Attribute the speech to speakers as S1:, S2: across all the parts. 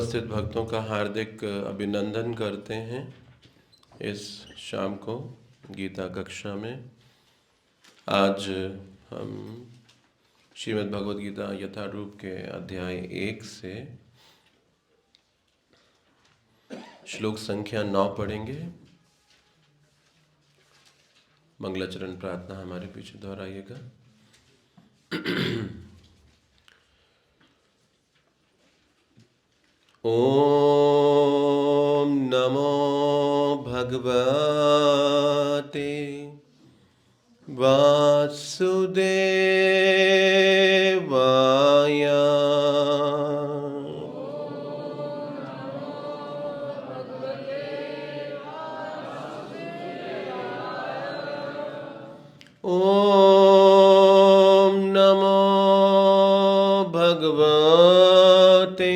S1: उपस्थित भक्तों का हार्दिक अभिनंदन करते हैं इस शाम को गीता कक्षा में। आज हम श्रीमद् भगवद गीता यथारूप के अध्याय 1 से श्लोक संख्या 9 पढ़ेंगे। मंगलाचरण प्रार्थना हमारे पीछे दोहराइएगा। ओम नमो भगवते वासुदेवाय। ओम नमो भगवते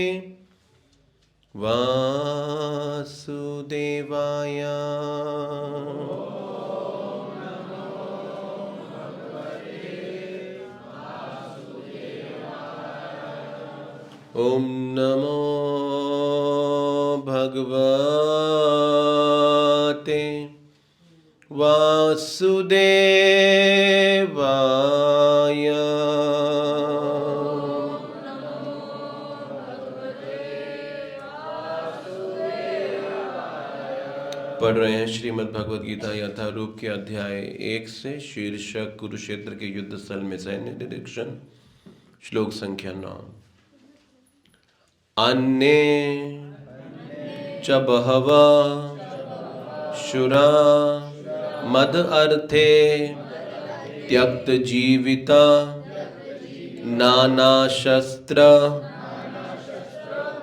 S1: वासुदेवाय। ओम नमो भगवते वासुदेवाय। पढ़ रहे हैं श्रीमद् भगवद गीता यथारूप के अध्याय 1 से शीर्षक कुरुक्षेत्र के युद्ध स्थल में सैन्य निरीक्षण। श्लोक संख्या 9। अन्ये च बहवः शूरा मद अर्थे त्यक्त जीविता नाना शस्त्र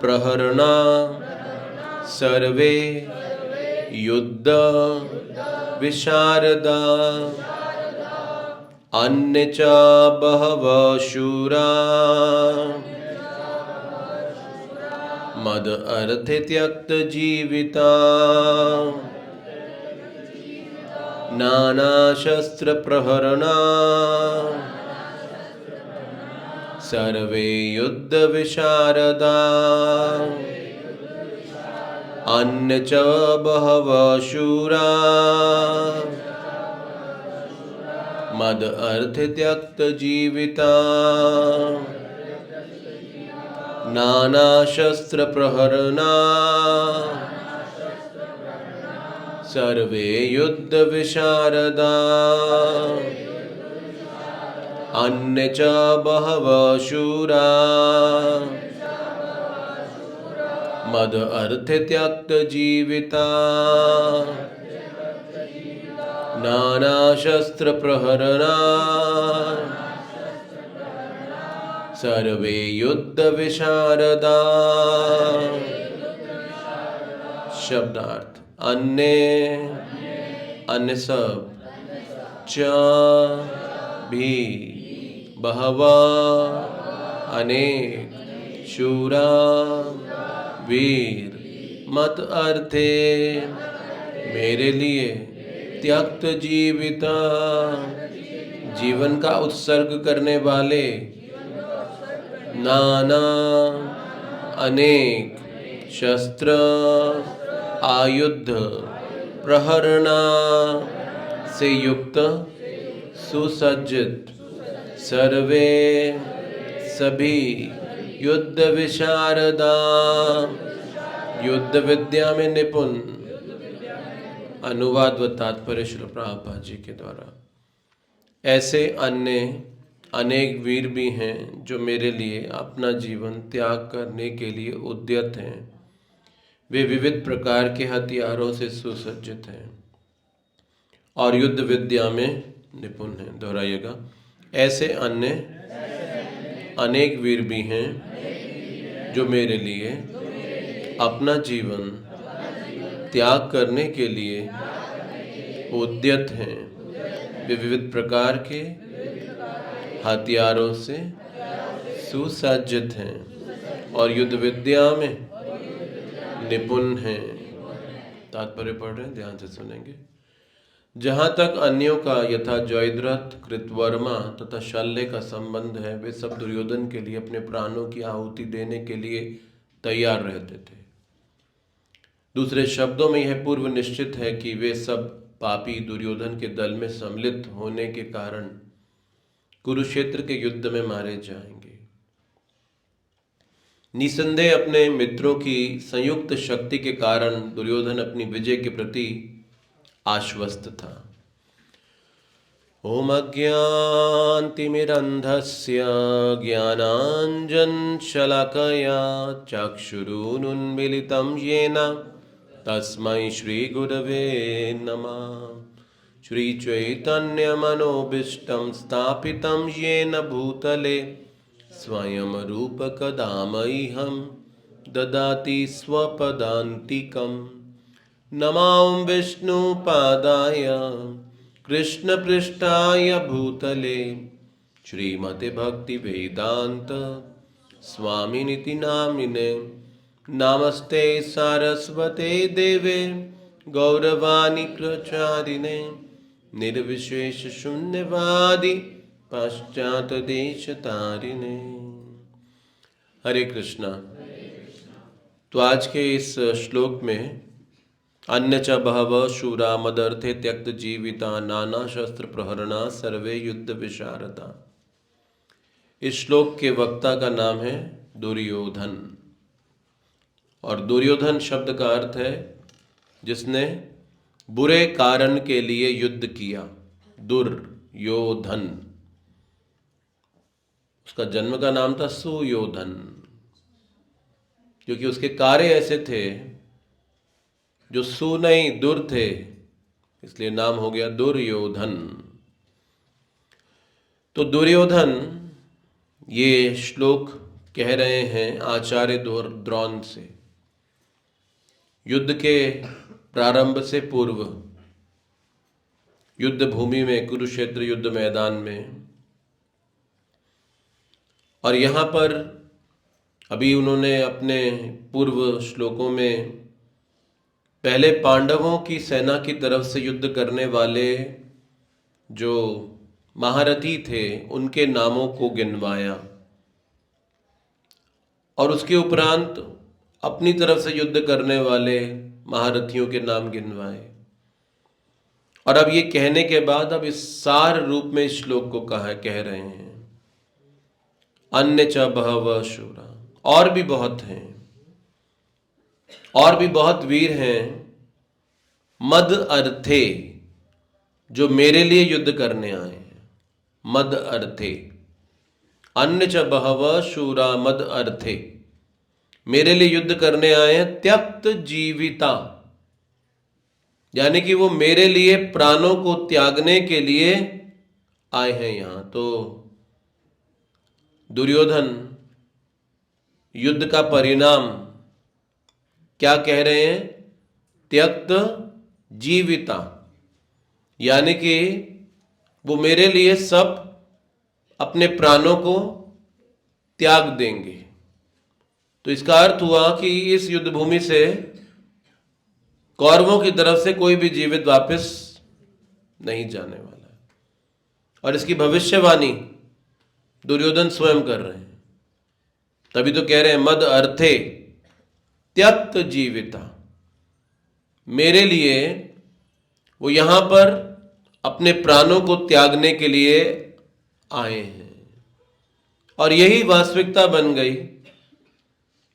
S1: प्रहरणा सर्वे युद्ध विशारदा। अन्य च बहवः शूरा मद अर्थे त्यक्त जीविता नाना शस्त्र प्रहरणा सर्वे युद्ध विशारदा। अन्य च बहवः शूरा मद अर्थे त्यक्त जीविता नाना शस्त्र प्रहरणा सर्वे युद्ध विशारदा। अन्य च बहवः शूरा मद अर्थे त्यक्त जीविता नाना शस्त्र प्रहरणा सर्वे युद्ध विशारदा। शब्दार्थ। अन्य सब च भी बहवा अनेक शूरा वीर मत अर्थे मेरे लिए त्यक्त जीविता जीवन का उत्सर्ग करने वाले नाना अनेक शस्त्र आयुध प्रहरणा से युक्त सुसज्जित सर्वे सभी युद्ध विशारदा युद्ध विद्या में निपुण। अनुवाद व तात्पर्य श्री प्रभुपाद जी के द्वारा। ऐसे अन्य अनेक वीर भी हैं जो मेरे लिए अपना जीवन त्याग करने के लिए उद्यत हैं। वे विविध प्रकार के हथियारों से सुसज्जित हैं और युद्ध विद्या में निपुण हैं। दोहराइएगा। ऐसे अन्य अनेक वीर भी हैं जो मेरे लिए अपना जीवन त्याग करने के लिए उद्यत हैं। वे विविध प्रकार के हथियारों से सुसज्जित हैं और युद्ध विद्या में निपुण हैं। तात्पर्य पढ़ रहे हैं, ध्यान से सुनेंगे। जहाँ तक अन्यों का यथा जयद्रथ, कृतवर्मा तथा शल्य का संबंध है, वे सब दुर्योधन के लिए अपने प्राणों की आहुति देने के लिए तैयार रहते थे। दूसरे शब्दों में यह पूर्व निश्चित है कि वे सब पापी दुर्योधन के दल में सम्मिलित होने के कारण कुरुक्षेत्र के युद्ध में मारे जाएंगे। निसंदेह अपने मित्रों की संयुक्त शक्ति के कारण दुर्योधन अपनी विजय के प्रति आश्वस्त था। ओम अज्ञानतिमिरन्धस्य ज्ञानाञ्जनशलाकया चक्षुरुन्मीलितं येन तस्मै श्रीगुरवे नमः। श्रीचैतन्यमनोभीष्टं स्थापितं येन भूतले स्वयं रूपकदा मह्यं ददाति स्वपदान्तिकं। नमां विष्णुपादाय कृष्णपृष्ठाय भूतले श्रीमते भक्तिवेदांत स्वामिनिति नामिने। नमस्ते सारस्वते देवे गौरवाणी प्रचारिणे निर्विशेष शून्यवादी पाश्चात देश तारिणे। हरे कृष्णा। तो आज के इस श्लोक में अन्य च बहवः शूरा मदर्थे त्यक्त जीविता नाना शस्त्र प्रहरणा सर्वे युद्ध विशारदा। इस श्लोक के वक्ता का नाम है दुर्योधन, और दुर्योधन शब्द का अर्थ है जिसने बुरे कारण के लिए युद्ध किया। दुर्योधन, उसका जन्म का नाम था सुयोधन, क्योंकि उसके कार्य ऐसे थे जो सु नहीं दुर थे, इसलिए नाम हो गया दुर्योधन। तो दुर्योधन ये श्लोक कह रहे हैं आचार्य द्रोण से युद्ध के प्रारंभ से पूर्व, युद्ध भूमि में, कुरुक्षेत्र युद्ध मैदान में। और यहाँ पर अभी उन्होंने अपने पूर्व श्लोकों में पहले पांडवों की सेना की तरफ से युद्ध करने वाले जो महारथी थे उनके नामों को गिनवाया, और उसके उपरांत अपनी तरफ से युद्ध करने वाले महारथियों के नाम गिनवाए। और अब ये कहने के बाद अब इस सार रूप में इस श्लोक को कह रहे हैं अन्य च बहवः शूरा, और भी बहुत हैं, और भी बहुत वीर हैं मद अर्थे, जो मेरे लिए युद्ध करने आए हैं। मद अर्थे, अन्य च बहवः शूरा मद अर्थे, मेरे लिए युद्ध करने आए हैं त्यक्त जीविता, यानी कि वो मेरे लिए प्राणों को त्यागने के लिए आए हैं यहां। तो दुर्योधन युद्ध का परिणाम क्या कह रहे हैं? त्यक्त जीविता, यानी कि वो मेरे लिए सब अपने प्राणों को त्याग देंगे। तो इसका अर्थ हुआ कि इस युद्ध भूमि से कौरवों की तरफ से कोई भी जीवित वापस नहीं जाने वाला है, और इसकी भविष्यवाणी दुर्योधन स्वयं कर रहे हैं। तभी तो कह रहे हैं मद अर्थे त्यक्त जीविता, मेरे लिए वो यहां पर अपने प्राणों को त्यागने के लिए आए हैं। और यही वास्तविकता बन गई।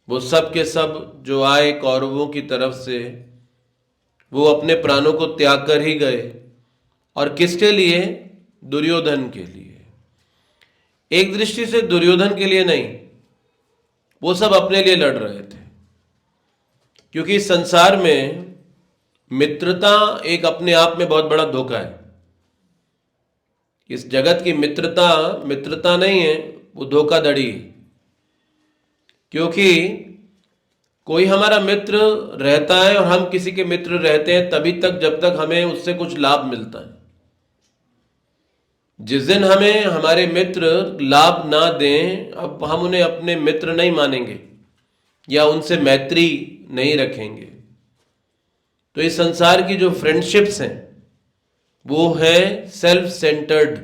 S1: वो सब के सब जो आए कौरवों की तरफ से, वो अपने प्राणों को त्याग कर ही गए। और किसके लिए? दुर्योधन के लिए। एक दृष्टि से दुर्योधन के लिए नहीं, वो सब अपने लिए लड़ रहे थे, क्योंकि इस संसार में मित्रता एक अपने आप में बहुत बड़ा धोखा है। इस जगत की मित्रता नहीं है, वो धोखाधड़ी है। क्योंकि कोई हमारा मित्र रहता है और हम किसी के मित्र रहते हैं तभी तक जब तक हमें उससे कुछ लाभ मिलता है। जिस दिन हमें हमारे मित्र लाभ ना दें, अब हम उन्हें अपने मित्र नहीं मानेंगे या उनसे मैत्री नहीं रखेंगे। तो इस संसार की जो फ्रेंडशिप्स हैं वो है सेल्फ सेंटर्ड,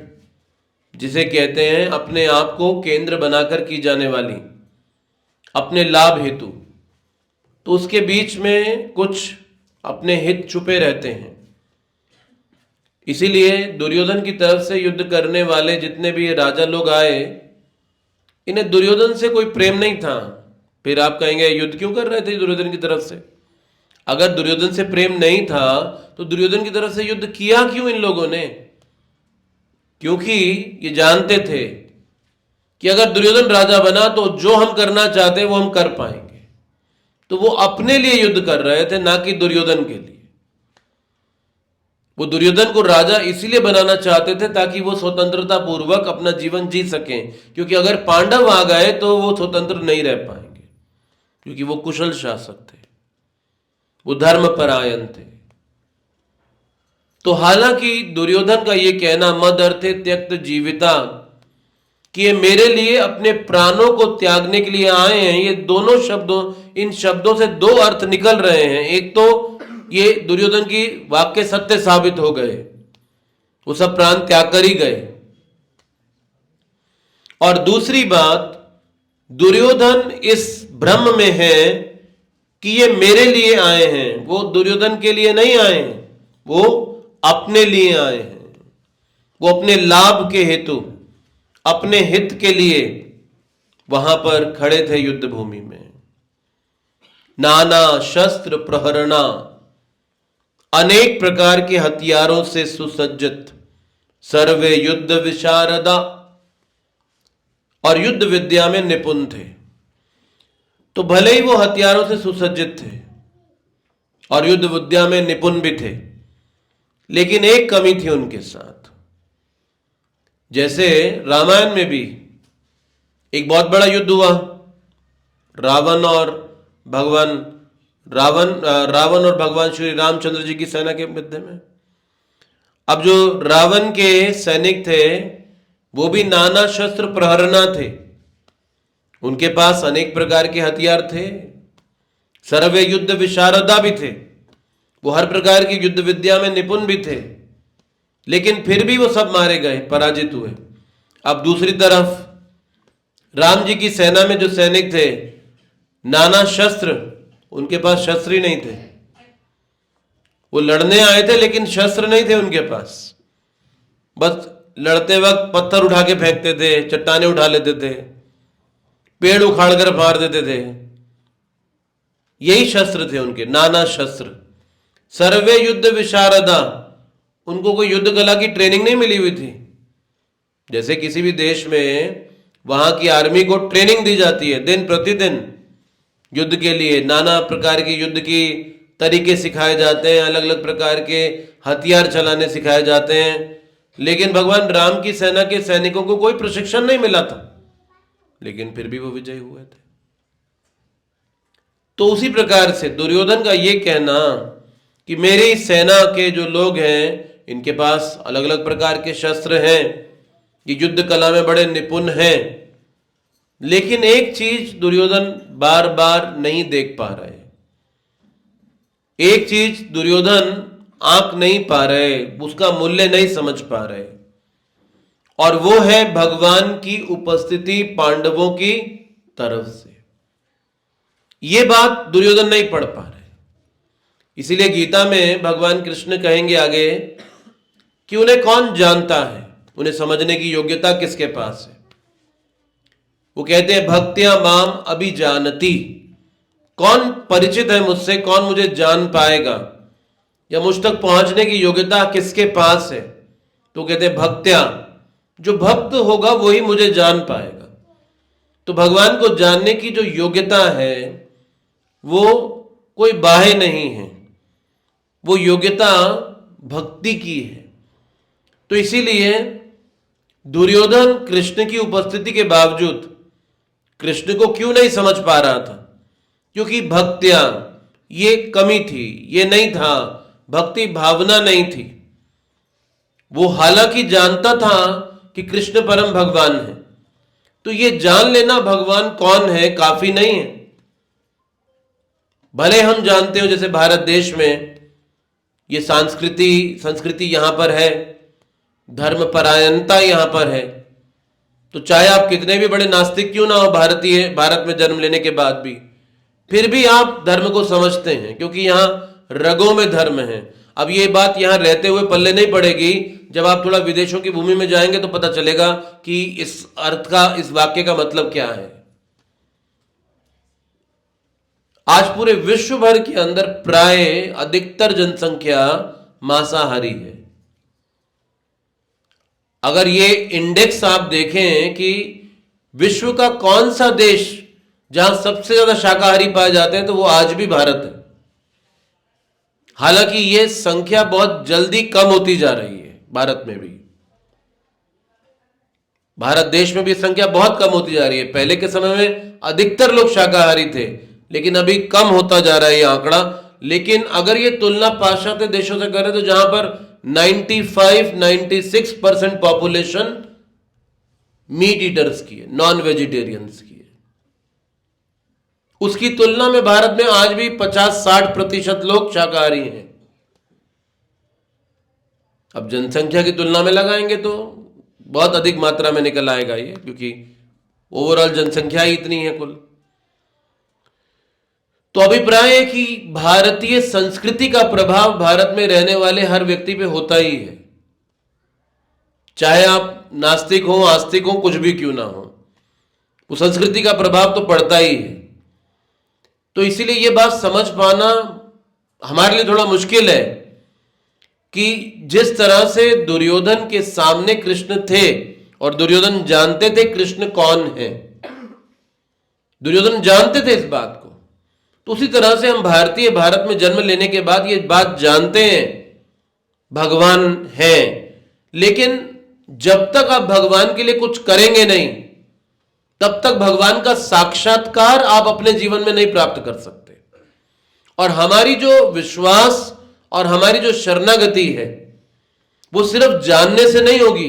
S1: जिसे कहते हैं अपने आप को केंद्र बनाकर की जाने वाली, अपने लाभ हेतु। तो उसके बीच में कुछ अपने हित छुपे रहते हैं। इसीलिए दुर्योधन की तरफ से युद्ध करने वाले जितने भी राजा लोग आए, इन्हें दुर्योधन से कोई प्रेम नहीं था। फिर आप कहेंगे युद्ध क्यों कर रहे थे दुर्योधन की तरफ से? अगर दुर्योधन से प्रेम नहीं था तो दुर्योधन की तरफ से युद्ध किया क्यों इन लोगों ने? क्योंकि ये जानते थे कि अगर दुर्योधन राजा बना तो जो हम करना चाहते हैं वो हम कर पाएंगे। तो वो अपने लिए युद्ध कर रहे थे, ना कि दुर्योधन के लिए। वो दुर्योधन को राजा इसीलिए बनाना चाहते थे ताकि वो स्वतंत्रता पूर्वक अपना जीवन जी सकें, क्योंकि अगर पांडव आ गए तो वो स्वतंत्र नहीं रह पाएंगे, क्योंकि वो कुशल शासक थे, वो धर्मपरायण थे। तो हालांकि दुर्योधन का ये कहना मद अर्थे त्यक्त जीविता, कि ये मेरे लिए अपने प्राणों को त्यागने के लिए आए हैं, ये दोनों शब्दों, इन शब्दों से दो अर्थ निकल रहे हैं। एक तो ये दुर्योधन की वाक्य सत्य साबित हो गए, वो सब प्राण त्याग कर ही गए। और दूसरी बात, दुर्योधन इस भ्रम में है कि ये मेरे लिए आए हैं। वो दुर्योधन के लिए नहीं आए हैं, वो अपने लिए आए हैं। वो अपने लाभ के हेतु, अपने हित के लिए वहां पर खड़े थे युद्ध भूमि में। नाना शस्त्र प्रहरणा, अनेक प्रकार के हथियारों से सुसज्जित, सर्वे युद्ध विशारदा, और युद्ध विद्या में निपुण थे। तो भले ही वो हथियारों से सुसज्जित थे और युद्ध विद्या में निपुण भी थे, लेकिन एक कमी थी उनके साथ। जैसे रामायण में भी एक बहुत बड़ा युद्ध हुआ, रावण और भगवान श्री रामचंद्र जी की सेना के मध्य में। अब जो रावण के सैनिक थे वो भी नाना शस्त्र प्रहरणा थे, उनके पास अनेक प्रकार के हथियार थे, सर्वे युद्ध विशारदा भी थे, वो हर प्रकार की युद्ध विद्या में निपुण भी थे, लेकिन फिर भी वो सब मारे गए, पराजित हुए। अब दूसरी तरफ राम जी की सेना में जो सैनिक थे, नाना शस्त्र, उनके पास शस्त्र ही नहीं थे। वो लड़ने आए थे लेकिन शस्त्र नहीं थे उनके पास, बस लड़ते वक्त पत्थर उठा के फेंकते थे, चट्टाने उठा लेते थे, पेड़ उखाड़ कर मार देते थे। यही शस्त्र थे उनके, नाना शस्त्र। सर्वे युद्ध विशारदा, उनको कोई युद्ध कला की ट्रेनिंग नहीं मिली हुई थी। जैसे किसी भी देश में वहां की आर्मी को ट्रेनिंग दी जाती है दिन प्रतिदिन युद्ध के लिए, नाना प्रकार की युद्ध की तरीके सिखाए जाते हैं, अलग अलग प्रकार के हथियार चलाने सिखाए जाते हैं, लेकिन भगवान राम की सेना के सैनिकों को कोई प्रशिक्षण नहीं मिला था, लेकिन फिर भी वो विजयी हुए थे। तो उसी प्रकार से दुर्योधन का ये कहना कि मेरी सेना के जो लोग हैं इनके पास अलग अलग प्रकार के शस्त्र हैं, ये युद्ध कला में बड़े निपुण हैं, लेकिन एक चीज दुर्योधन बार बार नहीं देख पा रहे, एक चीज दुर्योधन आंक नहीं पा रहे, उसका मूल्य नहीं समझ पा रहे, और वो है भगवान की उपस्थिति पांडवों की तरफ से। ये बात दुर्योधन नहीं पढ़ पा रहे। इसीलिए गीता में भगवान कृष्ण कहेंगे आगे कि उन्हें कौन जानता है, उन्हें समझने की योग्यता किसके पास है। वो कहते हैं भक्त्या माम अभिजानती, कौन परिचित है मुझसे, कौन मुझे जान पाएगा, या मुझ तक पहुंचने की योग्यता किसके पास है। तो कहते हैं भक्त्या, जो भक्त होगा वही मुझे जान पाएगा। तो भगवान को जानने की जो योग्यता है वो कोई बाह्य नहीं है, वो योग्यता भक्ति की है। तो इसीलिए दुर्योधन कृष्ण की उपस्थिति के बावजूद कृष्ण को क्यों नहीं समझ पा रहा था, क्योंकि भक्त्या ये कमी थी, ये नहीं था, भक्ति भावना नहीं थी। वो हालांकि जानता था कि कृष्ण परम भगवान है, तो ये जान लेना भगवान कौन है काफी नहीं है। भले हम जानते हो जैसे भारत देश में ये संस्कृति यहां पर है, धर्मपरायणता यहां पर है, तो चाहे आप कितने भी बड़े नास्तिक क्यों ना हो भारत में जन्म लेने के बाद भी, फिर भी आप धर्म को समझते हैं, क्योंकि यहां रगों में धर्म है। अब ये बात यहां रहते हुए पल्ले नहीं पड़ेगी, जब आप थोड़ा विदेशों की भूमि में जाएंगे तो पता चलेगा कि इस अर्थ का, इस वाक्य का मतलब क्या है। आज पूरे विश्व भर के अंदर प्राय अधिकतर जनसंख्या मांसाहारी है। अगर ये इंडेक्स आप देखें कि विश्व का कौन सा देश जहां सबसे ज्यादा शाकाहारी पाए जाते हैं, तो वो आज भी भारत है। हालांकि ये संख्या बहुत जल्दी कम होती जा रही है। भारत में भी, भारत देश में भी संख्या बहुत कम होती जा रही है। पहले के समय में अधिकतर लोग शाकाहारी थे, लेकिन अभी कम होता जा रहा है ये आंकड़ा। लेकिन अगर ये तुलना पाश्चात्य देशों से करें, तो जहां पर 95-96% पॉपुलेशन मीट ईटर्स की है, नॉन वेजिटेरियंस की है, उसकी तुलना में भारत में आज भी 50-60% लोग शाकाहारी हैं। अब जनसंख्या की तुलना में लगाएंगे तो बहुत अधिक मात्रा में निकल आएगा ये, क्योंकि ओवरऑल जनसंख्या ही इतनी है कुल। तो अभिप्राय है कि भारतीय संस्कृति का प्रभाव भारत में रहने वाले हर व्यक्ति पे होता ही है, चाहे आप नास्तिक हो, आस्तिक हो, कुछ भी क्यों ना हो, वो संस्कृति का प्रभाव तो पड़ता ही है। तो इसीलिए ये बात समझ पाना हमारे लिए थोड़ा मुश्किल है कि जिस तरह से दुर्योधन के सामने कृष्ण थे और दुर्योधन जानते थे कृष्ण कौन है, दुर्योधन जानते थे इस बात को, तो उसी तरह से हम भारतीय भारत में जन्म लेने के बाद ये बात जानते हैं भगवान है। लेकिन जब तक आप भगवान के लिए कुछ करेंगे नहीं, तब तक भगवान का साक्षात्कार आप अपने जीवन में नहीं प्राप्त कर सकते। और हमारी जो विश्वास और हमारी जो शरणागति है, वो सिर्फ जानने से नहीं होगी,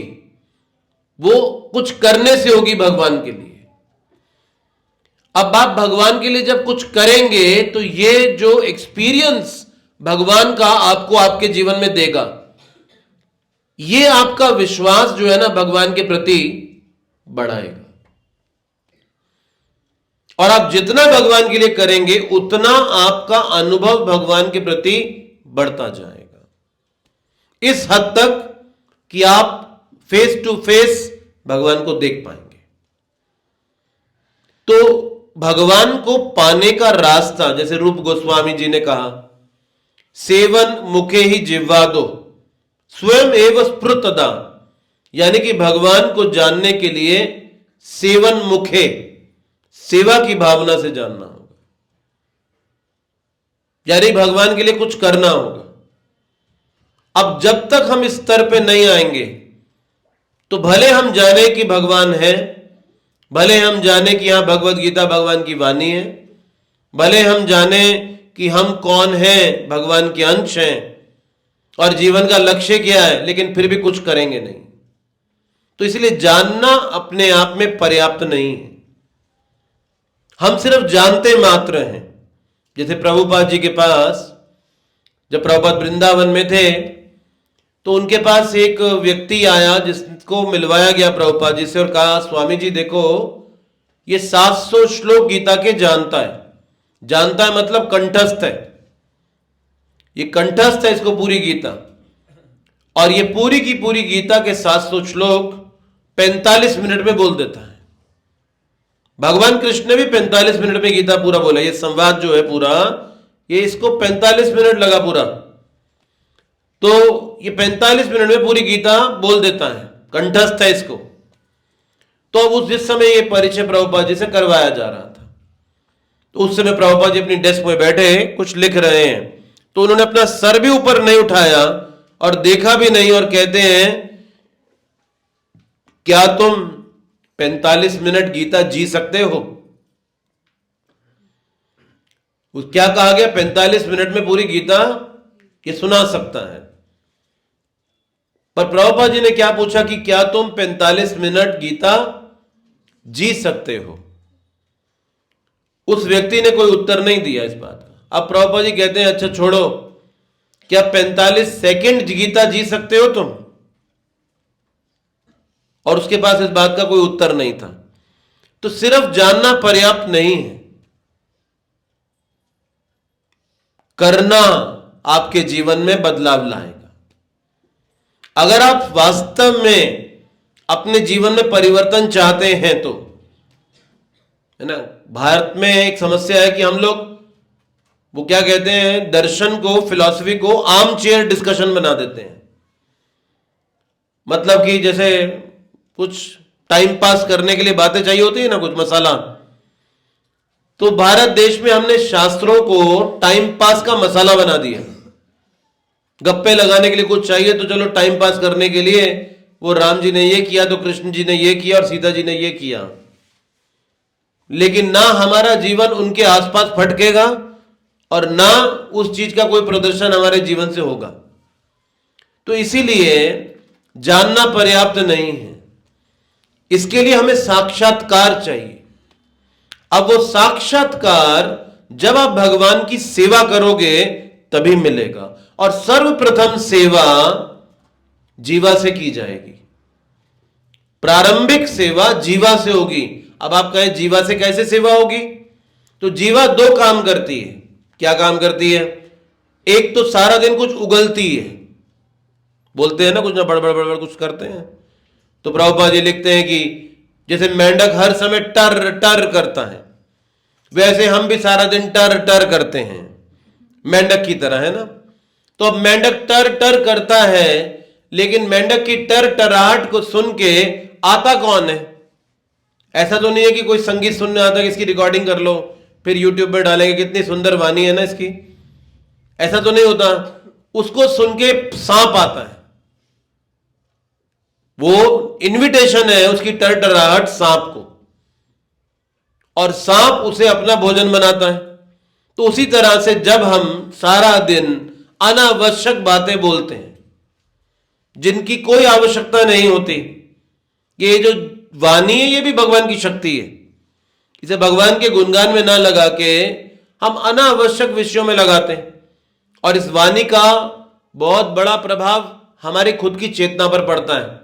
S1: वो कुछ करने से होगी भगवान के लिए। अब आप भगवान के लिए जब कुछ करेंगे, तो ये जो एक्सपीरियंस भगवान का आपको आपके जीवन में देगा, ये आपका विश्वास जो है ना भगवान के प्रति बढ़ाएगा। और आप जितना भगवान के लिए करेंगे, उतना आपका अनुभव भगवान के प्रति बढ़ता जाएगा, इस हद तक कि आप फेस टू फेस भगवान को देख पाएंगे। तो भगवान को पाने का रास्ता, जैसे रूप गोस्वामी जी ने कहा, सेवन मुखे ही जिह्वा दो स्वयं एव स्फुरतदा, यानी कि भगवान को जानने के लिए सेवन मुखे, सेवा की भावना से जानना होगा, यानी भगवान के लिए कुछ करना होगा। अब जब तक हम इस स्तर पे नहीं आएंगे, तो भले हम जाने कि भगवान है, भले हम जाने कि यहां भगवत गीता भगवान की वाणी है, भले हम जाने कि हम कौन हैं, भगवान के अंश हैं और जीवन का लक्ष्य क्या है, लेकिन फिर भी कुछ करेंगे नहीं। तो इसलिए जानना अपने आप में पर्याप्त नहीं है, हम सिर्फ जानते मात्र हैं। जैसे प्रभुपाद जी के पास, जब प्रभुपाद वृंदावन में थे, तो उनके पास एक व्यक्ति आया जिसको मिलवाया गया प्रभुपाद जी से, और कहा स्वामी जी देखो, ये 700 श्लोक गीता के जानता है। जानता है मतलब कंठस्थ है, ये कंठस्थ है इसको पूरी गीता, और ये पूरी की पूरी गीता के 700 श्लोक 45 मिनट में बोल देता है। भगवान कृष्ण ने भी 45 मिनट में गीता पूरा बोला। ये संवाद जो है पूरा, ये इसको 45 मिनट लगा पूरा। तो ये 45 मिनट में पूरी गीता बोल देता है, कंठस्थ है इसको। तो अब जिस समय ये परिचय प्रभुपाद जी से करवाया जा रहा था, तो उस समय प्रभुपाद जी अपनी डेस्क में बैठे कुछ लिख रहे हैं, तो उन्होंने अपना सर भी ऊपर नहीं उठाया और देखा भी नहीं, और कहते हैं क्या तुम 45 मिनट गीता जी सकते हो? क्या कहा गया? 45 मिनट में पूरी गीता ये सुना सकता है। पर प्रभुपाद जी ने क्या पूछा कि क्या तुम 45 मिनट गीता जी सकते हो? उस व्यक्ति ने कोई उत्तर नहीं दिया इस बात का। अब प्रभुपाद जी कहते हैं अच्छा छोड़ो, क्या 45 सेकंड गीता जी सकते हो तुम? और उसके पास इस बात का कोई उत्तर नहीं था। तो सिर्फ जानना पर्याप्त नहीं है, करना आपके जीवन में बदलाव लाएगा। अगर आप वास्तव में अपने जीवन में परिवर्तन चाहते हैं तो, है ना, भारत में एक समस्या है कि हम लोग वो क्या कहते हैं, दर्शन को, फिलॉसफी को आर्म चेयर डिस्कशन बना देते हैं। मतलब कि जैसे कुछ टाइम पास करने के लिए बातें चाहिए होती है ना, कुछ मसाला, तो भारत देश में हमने शास्त्रों को टाइम पास का मसाला बना दिया। गप्पे लगाने के लिए कुछ चाहिए तो चलो टाइम पास करने के लिए वो राम जी ने ये किया तो कृष्ण जी ने ये किया और सीता जी ने ये किया, लेकिन ना हमारा जीवन उनके आसपास फटकेगा और ना उस चीज का कोई प्रदर्शन हमारे जीवन से होगा। तो इसीलिए जानना पर्याप्त नहीं है, इसके लिए हमें साक्षात्कार चाहिए। अब वो साक्षात्कार जब आप भगवान की सेवा करोगे तभी मिलेगा, और सर्वप्रथम सेवा जीवा से की जाएगी। प्रारंभिक सेवा जीवा से होगी। अब आप कहें जीवा से कैसे सेवा होगी, तो जीवा दो काम करती है। क्या काम करती है? एक तो सारा दिन कुछ उगलती है, बोलते हैं ना कुछ ना बड़बड़ बड़बड़ कुछ करते हैं। तो प्रभुपाद जी लिखते हैं कि जैसे मेंढक हर समय टर टर करता है, वैसे हम भी सारा दिन टर टर करते हैं, मेंढक की तरह, है ना। तो अब मेंढक टर टर करता है, लेकिन मेंढक की टर टराहट को सुन के आता कौन है? ऐसा तो नहीं है कि कोई संगीत सुनने आता है कि इसकी रिकॉर्डिंग कर लो फिर यूट्यूब पर डालेंगे, कितनी सुंदर वाणी है ना इसकी। ऐसा तो नहीं होता। उसको सुन के सांप आता है, वो इनविटेशन है उसकी टरटराहट सांप को, और सांप उसे अपना भोजन बनाता है। तो उसी तरह से जब हम सारा दिन अनावश्यक बातें बोलते हैं जिनकी कोई आवश्यकता नहीं होती, ये जो वाणी है ये भी भगवान की शक्ति है, इसे भगवान के गुणगान में ना लगा के हम अनावश्यक विषयों में लगाते हैं, और इस वाणी का बहुत बड़ा प्रभाव हमारी खुद की चेतना पर पड़ता है।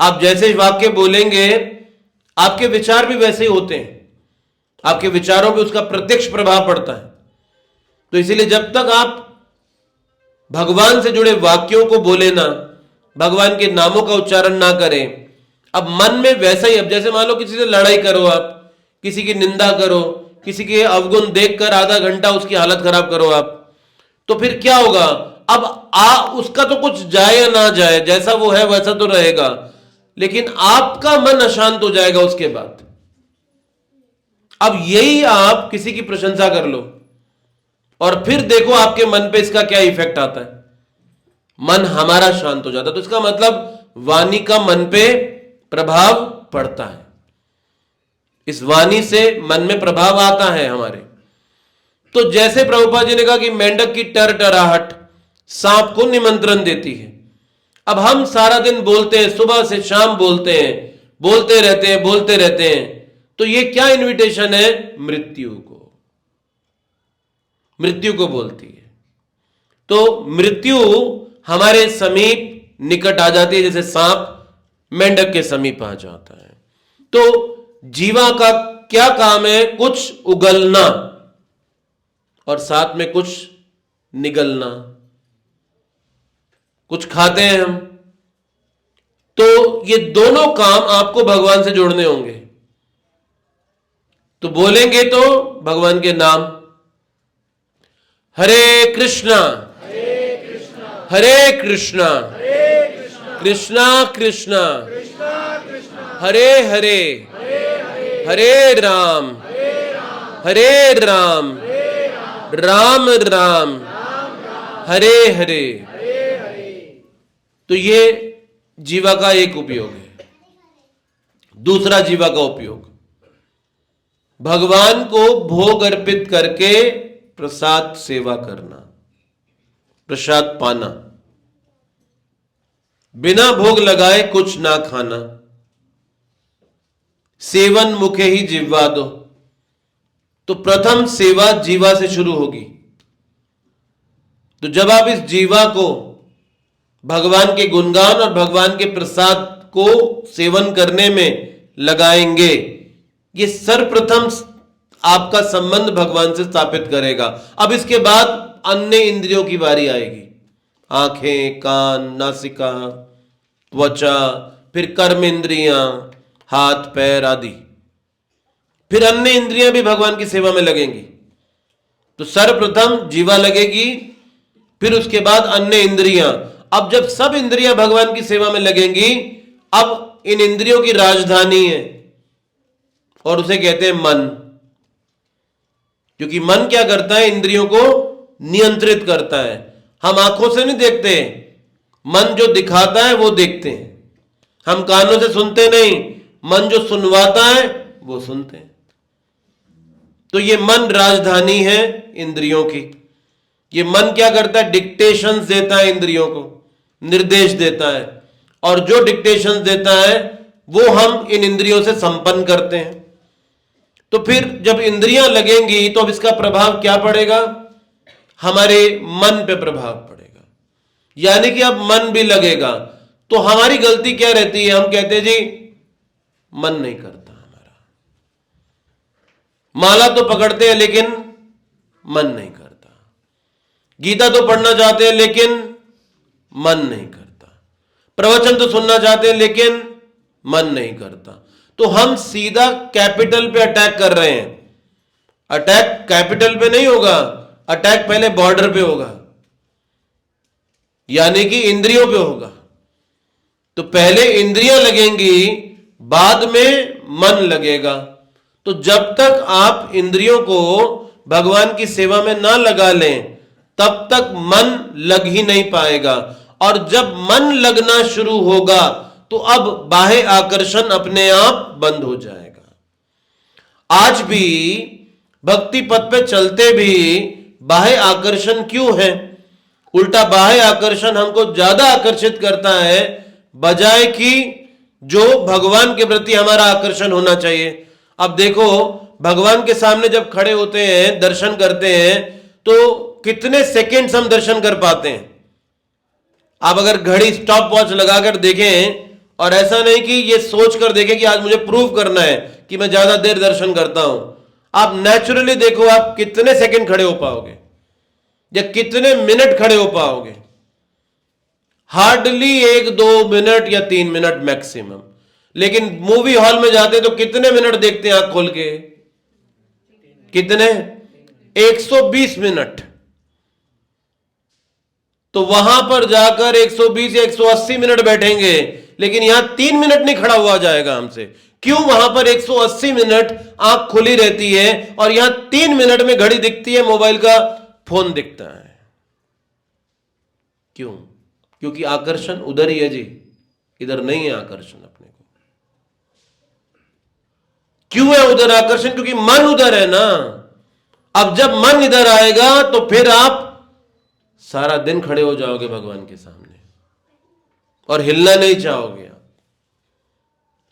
S1: आप जैसे वाक्य बोलेंगे आपके विचार भी वैसे ही होते हैं, आपके विचारों पे उसका प्रत्यक्ष प्रभाव पड़ता है। तो इसीलिए जब तक आप भगवान से जुड़े वाक्यों को बोले ना, भगवान के नामों का उच्चारण ना करें, अब मन में वैसा ही, अब जैसे मान लो किसी से लड़ाई करो, आप किसी की निंदा करो, किसी के अवगुण देखकर आधा घंटा उसकी हालत खराब करो आप, तो फिर क्या होगा? अब उसका तो कुछ जाए या ना जाए, जैसा वो है वैसा तो रहेगा, लेकिन आपका मन अशांत हो जाएगा उसके बाद। अब यही आप किसी की प्रशंसा कर लो और फिर देखो आपके मन पे इसका क्या इफेक्ट आता है, मन हमारा शांत हो जाता है। तो इसका मतलब वाणी का मन पे प्रभाव पड़ता है, इस वाणी से मन में प्रभाव आता है हमारे। तो जैसे प्रभुपाद जी ने कहा कि मेंढक की टरटराहट सांप को निमंत्रण देती है। अब हम सारा दिन बोलते हैं, सुबह से शाम बोलते हैं, बोलते रहते हैं, तो ये क्या इनविटेशन है? मृत्यु को बोलती है। तो मृत्यु हमारे समीप निकट आ जाती है, जैसे सांप मेंढक के समीप आ जाता है। तो जीवा का क्या काम है? कुछ उगलना और साथ में कुछ निगलना। कुछ खाते हैं हम, तो ये दोनों काम आपको भगवान से जोड़ने होंगे। तो बोलेंगे तो भगवान के नाम, हरे कृष्णा हरे कृष्णा कृष्णा कृष्णा हरे हरे हरे राम राम राम हरे हरे। तो ये जीवा का एक उपयोग है। दूसरा जीवा का उपयोग, भगवान को भोग अर्पित करके प्रसाद सेवा करना, प्रसाद पाना, बिना भोग लगाए कुछ ना खाना, सेवन मुखे ही जिह्वा दो। तो प्रथम सेवा जीवा से शुरू होगी। तो जब आप इस जीवा को भगवान के गुणगान और भगवान के प्रसाद को सेवन करने में लगाएंगे, ये सर्वप्रथम आपका संबंध भगवान से स्थापित करेगा। अब इसके बाद अन्य इंद्रियों की बारी आएगी। आंखें, कान, नासिका, त्वचा, फिर कर्म इंद्रियां, हाथ पैर आदि, फिर अन्य इंद्रियां भी भगवान की सेवा में लगेंगी। तो सर्वप्रथम जीवा लगेगी, फिर उसके बाद अन्य इंद्रियां। अब जब सब इंद्रियां भगवान की सेवा में लगेंगी, अब इन इंद्रियों की राजधानी है और उसे कहते हैं मन। क्योंकि मन क्या करता है? इंद्रियों को नियंत्रित करता है। हम आंखों से नहीं देखते, मन जो दिखाता है वो देखते हैं। हम कानों से सुनते नहीं, मन जो सुनवाता है वो सुनते हैं। तो ये मन राजधानी है इंद्रियों की। ये मन क्या करता है? डिक्टेशंस देता है इंद्रियों को, निर्देश देता है, और जो डिक्टेशंस देता है वो हम इन इंद्रियों से संपन्न करते हैं। तो फिर जब इंद्रियां लगेंगी तो अब इसका प्रभाव क्या पड़ेगा? हमारे मन पे प्रभाव पड़ेगा। यानी कि अब मन भी लगेगा। तो हमारी गलती क्या रहती है? हम कहते हैं जी मन नहीं करता हमारा, माला तो पकड़ते हैं लेकिन मन नहीं करता, गीता तो पढ़ना चाहते हैं लेकिन मन नहीं करता, प्रवचन तो सुनना चाहते हैं लेकिन मन नहीं करता। तो हम सीधा कैपिटल पे अटैक कर रहे हैं। अटैक कैपिटल पे नहीं होगा, अटैक पहले बॉर्डर पे होगा, यानी कि इंद्रियों पे होगा। तो पहले इंद्रियां लगेंगी, बाद में मन लगेगा। तो जब तक आप इंद्रियों को भगवान की सेवा में ना लगा लें, तब तक मन लग ही नहीं पाएगा। और जब मन लगना शुरू होगा तो अब बाह्य आकर्षण अपने आप बंद हो जाएगा। आज भी भक्ति पथ पे चलते भी बाह्य आकर्षण क्यों है? उल्टा बाह्य आकर्षण हमको ज्यादा आकर्षित करता है, बजाय कि जो भगवान के प्रति हमारा आकर्षण होना चाहिए। अब देखो, भगवान के सामने जब खड़े होते हैं, दर्शन करते हैं, तो कितने सेकंड्स हम दर्शन कर पाते हैं? आप अगर घड़ी स्टॉप वॉच लगाकर देखें, और ऐसा नहीं कि ये सोचकर देखें कि आज मुझे प्रूव करना है कि मैं ज्यादा देर दर्शन करता हूं। आप नेचुरली देखो, आप कितने सेकंड खड़े हो पाओगे या कितने मिनट खड़े हो पाओगे? हार्डली 1-2 मिनट या 3 मिनट मैक्सिमम। लेकिन मूवी हॉल में जाते तो कितने मिनट देखते हैं आंख खोल के? कितने? 120 मिनट। तो वहां पर जाकर 120 या 180 मिनट बैठेंगे, लेकिन यहां 3 मिनट नहीं खड़ा हुआ जाएगा हमसे। क्यों? वहां पर 180 मिनट आंख खुली रहती है और यहां 3 मिनट में घड़ी दिखती है, मोबाइल का फोन दिखता है। क्यों? क्योंकि आकर्षण उधर ही है जी, इधर नहीं है आकर्षण अपने को। क्यों है उधर आकर्षण? क्योंकि मन उधर है ना। अब जब मन इधर आएगा तो फिर आप सारा दिन खड़े हो जाओगे भगवान के सामने और हिलना नहीं चाहोगे। आप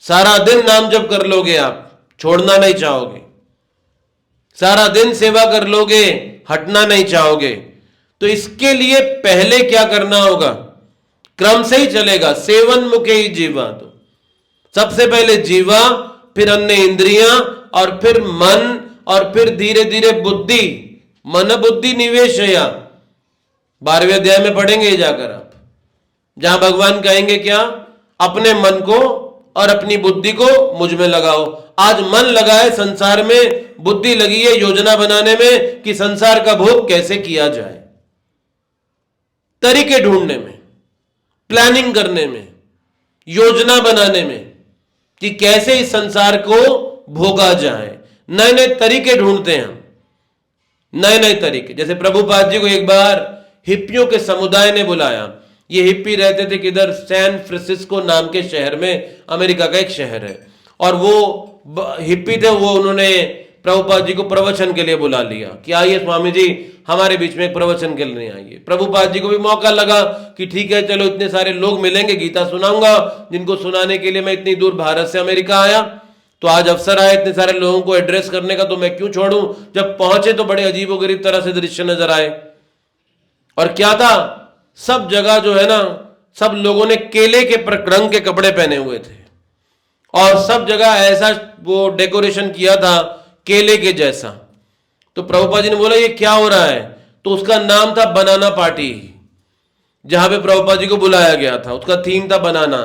S1: सारा दिन नाम जप कर लोगे, आप छोड़ना नहीं चाहोगे। सारा दिन सेवा कर लोगे, हटना नहीं चाहोगे। तो इसके लिए पहले क्या करना होगा? क्रम से ही चलेगा। सेवन मुखे ही जीवा। तो सबसे पहले जीवा, फिर अन्य इंद्रियां, और फिर मन, और फिर धीरे धीरे बुद्धि। मन बुद्धि निवेश है। 12वें अध्याय में पढ़ेंगे जाकर आप, जहां भगवान कहेंगे क्या? अपने मन को और अपनी बुद्धि को मुझ में लगाओ। आज मन लगा है संसार में, बुद्धि लगी है योजना बनाने में कि संसार का भोग कैसे किया जाए, तरीके ढूंढने में, प्लानिंग करने में, योजना बनाने में कि कैसे इस संसार को भोगा जाए। नए नए तरीके ढूंढते हैं हम, नए नए तरीके। जैसे प्रभुपाद जी को एक बार हिप्पियों के समुदाय ने बुलाया। ये हिप्पी रहते थे किधर? सैन फ्रांसिस्को नाम के शहर में, अमेरिका का एक शहर है। और वो हिप्पी थे, वो उन्होंने प्रभुपाद जी को प्रवचन के लिए बुला लिया कि आइए स्वामी जी हमारे बीच में एक प्रवचन के लिए आइए। प्रभुपाद जी को भी मौका लगा कि ठीक है चलो, इतने सारे लोग मिलेंगे, गीता सुनाऊंगा, जिनको सुनाने के लिए मैं इतनी दूर भारत से अमेरिका आया। तो आज अवसर आया इतने सारे लोगों को एड्रेस करने का, तो मैं क्यों छोड़ूं। जब पहुंचे तो बड़े अजीबोगरीब तरह से दृश्य नजर आए। और क्या था? सब जगह जो है ना, सब लोगों ने केले के रंग के कपड़े पहने हुए थे, और सब जगह ऐसा वो डेकोरेशन किया था केले के जैसा। तो प्रभुपाद जी ने बोला ये क्या हो रहा है? तो उसका नाम था बनाना पार्टी, जहां पे प्रभुपाद जी को बुलाया गया था। उसका थीम था बनाना,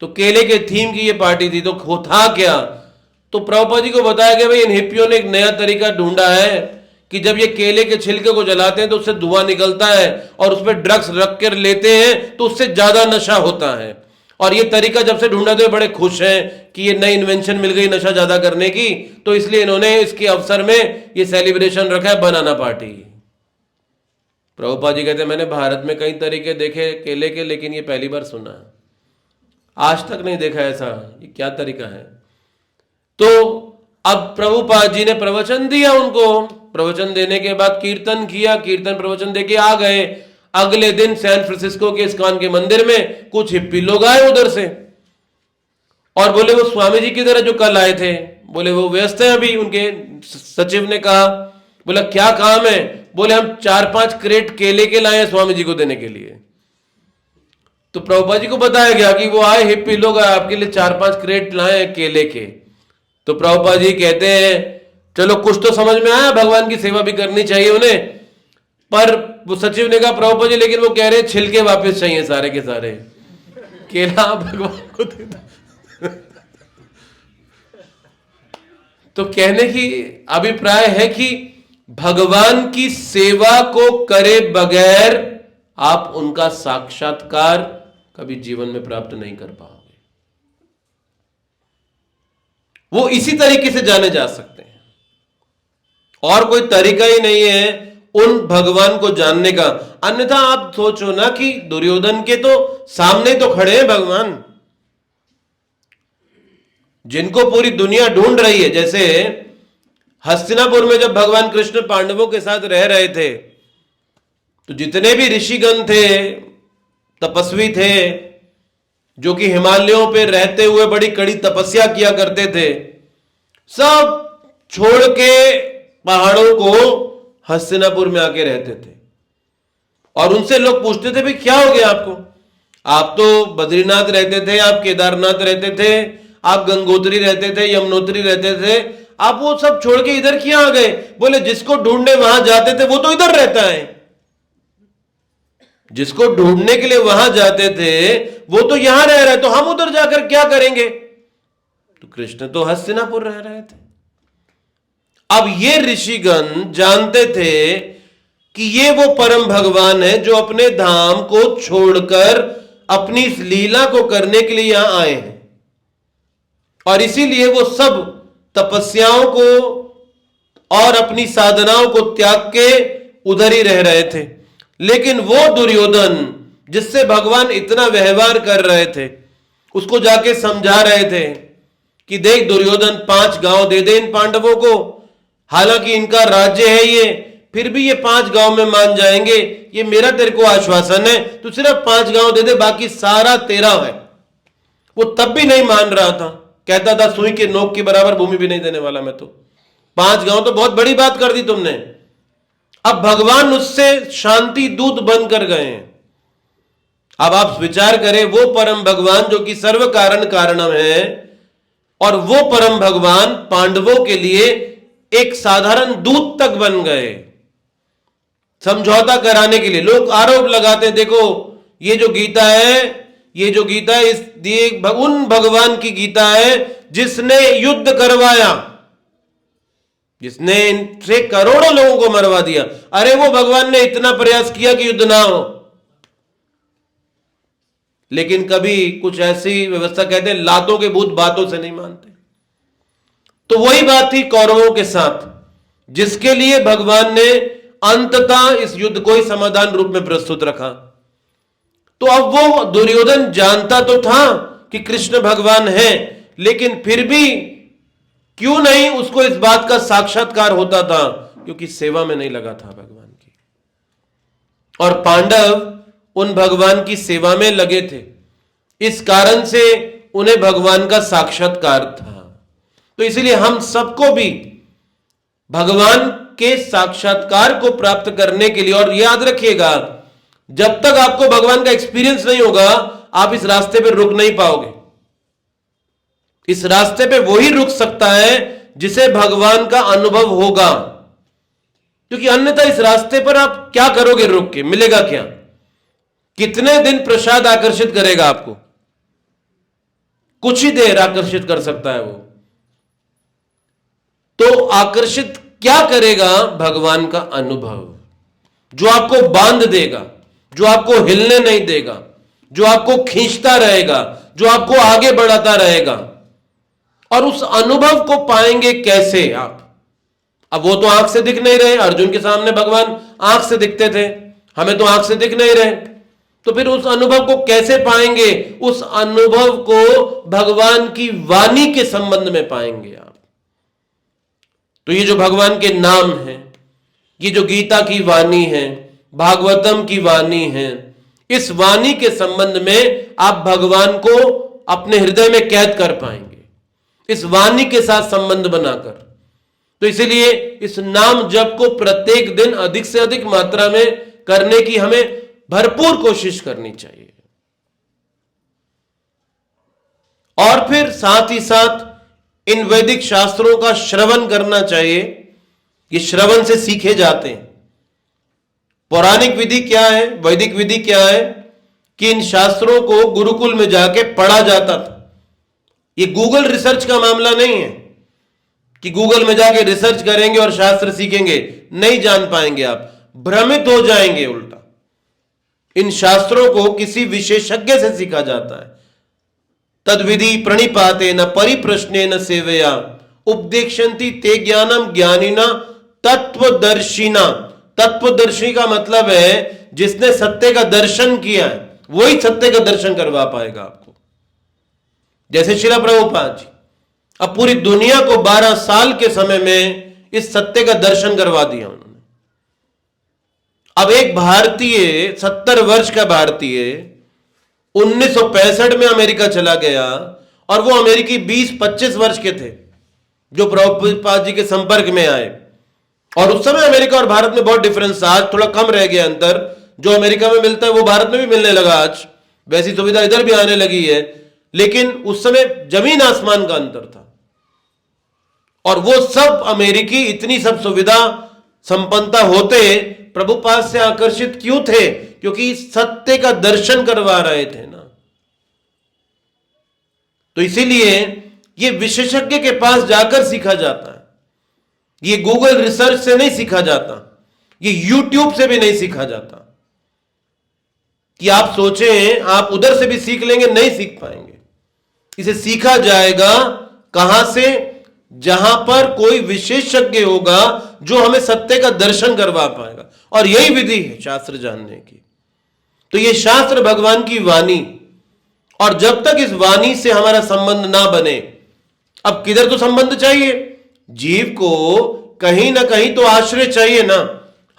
S1: तो केले के थीम की ये पार्टी थी। तो था क्या, तो प्रभुपाद जी को बताया गया भाई इन हिप्पियों ने एक नया तरीका ढूंढा है कि जब ये केले के छिलके को जलाते हैं तो उससे धुआं निकलता है और उसमें ड्रग्स रख कर लेते हैं तो उससे ज्यादा नशा होता है। और ये तरीका जब से ढूंढा तो ये बड़े खुश हैं कि ये नई इन्वेंशन मिल गई नशा ज्यादा करने की, तो इसलिए इन्होंने इसके अवसर में ये सेलिब्रेशन रखा है बनाना पार्टी। प्रभुपाद जी कहते हैं मैंने भारत में कई तरीके देखे केले के, लेकिन ये पहली बार सुना, आज तक नहीं देखा ऐसा, ये क्या तरीका है। तो अब प्रभुपाद जी ने प्रवचन दिया उनको, प्रवचन देने के बाद कीर्तन किया, कीर्तन प्रवचन देके आ गए। अगले दिन सैन फ्रांसिस्को के इस्कॉन के मंदिर में कुछ हिप्पी लोग आए उधर से और बोले वो स्वामी जी किधर है जो कल आए थे। बोले वो व्यस्त है अभी। उनके सचिव ने कहा, बोला क्या काम है। बोले हम 4-5 क्रेट केले के लाए हैं स्वामी जी को देने के लिए। तो प्रभुपाद जी को बताया गया कि वो आए हिप्पी लोग आपके लिए 4-5 क्रेट लाए हैं केले के। तो प्रभुपाद जी कहते हैं चलो कुछ तो समझ में आया, भगवान की सेवा भी करनी चाहिए उन्हें। पर वो सचिव ने कहा प्रभुपाद जी लेकिन वो कह रहे छिलके वापस चाहिए सारे के सारे, केला भगवान को दे दो। तो कहने की अभिप्राय है कि भगवान की सेवा को करे बगैर आप उनका साक्षात्कार कभी जीवन में प्राप्त नहीं कर पाओगे। वो इसी तरीके से जाने जा सकते हैं और कोई तरीका ही नहीं है उन भगवान को जानने का। अन्यथा आप सोचो ना कि दुर्योधन के तो सामने तो खड़े हैं भगवान, जिनको पूरी दुनिया ढूंढ रही है। जैसे हस्तिनापुर में जब भगवान कृष्ण पांडवों के साथ रह रहे थे तो जितने भी ऋषिगण थे, तपस्वी थे, जो कि हिमालयों पे रहते हुए बड़ी कड़ी तपस्या किया करते थे, सब छोड़ के पहाड़ों को हस्तिनापुर में आके रहते थे। और उनसे लोग पूछते थे भाई क्या हो गया आपको, आप तो बद्रीनाथ रहते थे, आप केदारनाथ रहते थे, आप गंगोत्री रहते थे, यमुनोत्री रहते थे, आप वो सब छोड़ के इधर क्यों आ गए। बोले जिसको ढूंढने वहां जाते थे वो तो इधर रहता है, जिसको ढूंढने के लिए वहां जाते थे वो तो यहां रह रहे, तो हम उधर जाकर क्या करेंगे। तो कृष्ण तो हस्तिनापुर रह रहे थे। अब ये ऋषिगण जानते थे कि ये वो परम भगवान है जो अपने धाम को छोड़कर अपनी इस लीला को करने के लिए यहां आए हैं, और इसीलिए वो सब तपस्याओं को और अपनी साधनाओं को त्याग के उधर ही रह रहे थे। लेकिन वो दुर्योधन जिससे भगवान इतना व्यवहार कर रहे थे, उसको जाके समझा रहे थे कि देख दुर्योधन 5 गांव दे दे इन पांडवों को, हालांकि इनका राज्य है ये, फिर भी ये 5 गांव में मान जाएंगे, ये मेरा तेरे को आश्वासन है, तू सिर्फ 5 गांव दे दे, बाकी सारा तेरा है। वो तब भी नहीं मान रहा था, कहता था सुई के नोक के बराबर भूमि भी नहीं देने वाला मैं तो, 5 गांव तो बहुत बड़ी बात कर दी तुमने। अब भगवान उससे शांति दूत बनकर गए हैं। अब आप विचार करें, वो परम भगवान जो कि सर्व कारण कारणम है, और वो परम भगवान पांडवों के लिए एक साधारण दूत तक बन गए समझौता कराने के लिए। लोग आरोप लगाते हैं देखो ये जो गीता है, ये जो गीता है ये उन भगवान की गीता है जिसने युद्ध करवाया, जिसने इनसे करोड़ों लोगों को मरवा दिया। अरे वो भगवान ने इतना प्रयास किया कि युद्ध ना हो, लेकिन कभी कुछ ऐसी व्यवस्था, कहते हैं लातों के भूत बातों से नहीं मानते। तो वही बात थी कौरवों के साथ, जिसके लिए भगवान ने अंततः इस युद्ध को ही समाधान रूप में प्रस्तुत रखा। तो अब वो दुर्योधन जानता तो था कि कृष्ण भगवान है, लेकिन फिर भी क्यों नहीं उसको इस बात का साक्षात्कार होता था, क्योंकि सेवा में नहीं लगा था भगवान की। और पांडव उन भगवान की सेवा में लगे थे, इस कारण से उन्हें भगवान का साक्षात्कार था। तो इसलिए हम सबको भी भगवान के साक्षात्कार को प्राप्त करने के लिए, और याद रखिएगा जब तक आपको भगवान का एक्सपीरियंस नहीं होगा आप इस रास्ते पे रुक नहीं पाओगे। इस रास्ते पे वही रुक सकता है जिसे भगवान का अनुभव होगा। क्योंकि अन्यथा इस रास्ते पर आप क्या करोगे रुक के, मिलेगा क्या? कितने दिन प्रसाद आकर्षित करेगा आपको? कुछ ही देर आकर्षित कर सकता है वो। तो आकर्षित क्या करेगा? भगवान का अनुभव, जो आपको बांध देगा, जो आपको हिलने नहीं देगा, जो आपको खींचता रहेगा, जो आपको आगे बढ़ाता रहेगा। और उस अनुभव को पाएंगे कैसे आप? अब वो तो आंख से दिख नहीं रहे, अर्जुन के सामने भगवान आंख से दिखते थे, हमें तो आंख से दिख नहीं रहे, तो फिर उस अनुभव को कैसे पाएंगे? उस अनुभव को भगवान की वाणी के संबंध में पाएंगे आप। तो ये जो भगवान के नाम है, ये जो गीता की वाणी है, भागवतम की वाणी है, इस वाणी के संबंध में आप भगवान को अपने हृदय में कैद कर पाएंगे, इस वाणी के साथ संबंध बनाकर। तो इसीलिए इस नाम जप को प्रत्येक दिन अधिक से अधिक मात्रा में करने की हमें भरपूर कोशिश करनी चाहिए। और फिर साथ ही साथ इन वैदिक शास्त्रों का श्रवण करना चाहिए। ये श्रवण से सीखे जाते हैं। पौराणिक विधि क्या है, वैदिक विधि क्या है कि इन शास्त्रों को गुरुकुल में जाके पढ़ा जाता था। ये गूगल रिसर्च का मामला नहीं है कि गूगल में जाके रिसर्च करेंगे और शास्त्र सीखेंगे, नहीं जान पाएंगे आप, भ्रमित हो जाएंगे। उल्टा इन शास्त्रों को किसी विशेषज्ञ से सीखा जाता है। तद्विधि प्रणिपातेन परिप्रश्नेन सेवया उपदेक्षन्ति ते ज्ञानम ज्ञानिना तत्वदर्शिना। तत्वदर्शी का मतलब है जिसने सत्य का दर्शन किया है, वही सत्य का दर्शन करवा पाएगा आपको। जैसे श्रील प्रभुपाद जी अब पूरी दुनिया को 12 साल के समय में इस सत्य का दर्शन करवा दिया उन्होंने। अब एक भारतीय, 70 वर्ष का भारतीय 1965 में अमेरिका चला गया, और वो अमेरिकी 20-25 वर्ष के थे जो प्रभुपाद जी के संपर्क में आए। और उस समय अमेरिका और भारत में बहुत डिफरेंस था। आज थोड़ा कम रह गया अंतर, जो अमेरिका में मिलता है वो भारत में भी मिलने लगा। आज वैसी सुविधा इधर भी आने लगी है, लेकिन उस समय जमीन आसमान का अंतर था। और वो सब अमेरिकी इतनी सब सुविधा संपन्नता होते प्रभुपाद से आकर्षित क्यों थे? क्योंकि सत्य का दर्शन करवा रहे थे ना। तो इसीलिए ये विशेषज्ञ के पास जाकर सीखा जाता है। ये गूगल रिसर्च से नहीं सीखा जाता, ये यूट्यूब से भी नहीं सीखा जाता। कि आप सोचें आप उधर से भी सीख लेंगे, नहीं सीख पाएंगे। इसे सीखा जाएगा कहां से? जहां पर कोई विशेषज्ञ होगा जो हमें सत्य का दर्शन करवा पाएगा। और यही विधि है शास्त्र जानने की। तो ये शास्त्र भगवान की वाणी, और जब तक इस वाणी से हमारा संबंध ना बने, अब किधर तो संबंध चाहिए, जीव को कहीं ना कहीं तो आश्रय चाहिए ना।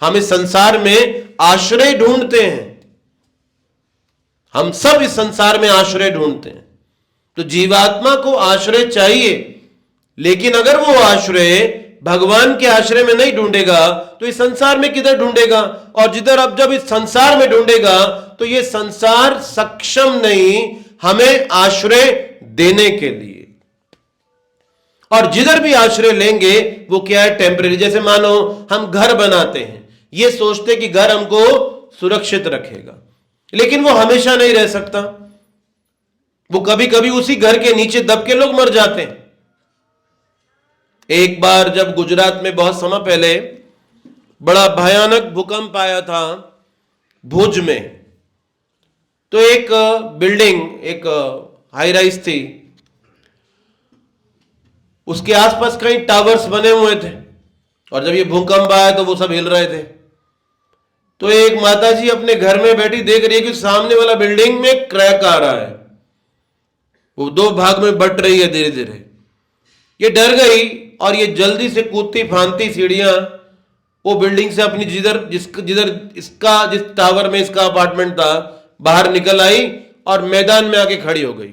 S1: हम इस संसार में आश्रय ढूंढते हैं, हम सब इस संसार में आश्रय ढूंढते हैं। तो जीवात्मा को आश्रय चाहिए, लेकिन अगर वो आश्रय भगवान के आश्रय में नहीं ढूंढेगा तो इस संसार में किधर ढूंढेगा? और जिधर अब जब इस संसार में ढूंढेगा तो ये संसार सक्षम नहीं हमें आश्रय देने के लिए। और जिधर भी आश्रय लेंगे वो क्या है? टेम्परेरी। जैसे मानो हम घर बनाते हैं, ये सोचते कि घर हमको सुरक्षित रखेगा, लेकिन वो हमेशा नहीं रह सकता। वो कभी कभी उसी घर के नीचे दब के लोग मर जाते हैं। एक बार जब गुजरात में बहुत समय पहले बड़ा भयानक भूकंप आया था भुज में, तो एक बिल्डिंग, एक हाई राइज थी, उसके आसपास कई टावर्स बने हुए थे, और जब ये भूकंप आया तो वो सब हिल रहे थे। तो एक माताजी अपने घर में बैठी देख रही है कि सामने वाला बिल्डिंग में क्रैक आ रहा है, वो 2 भाग में बट रही है धीरे धीरे। ये डर गई और ये जल्दी से कूदती फांदती सीढ़ियां वो बिल्डिंग से अपनी जिधर इसका जिस टावर में इसका अपार्टमेंट था बाहर निकल आई और मैदान में आके खड़ी हो गई।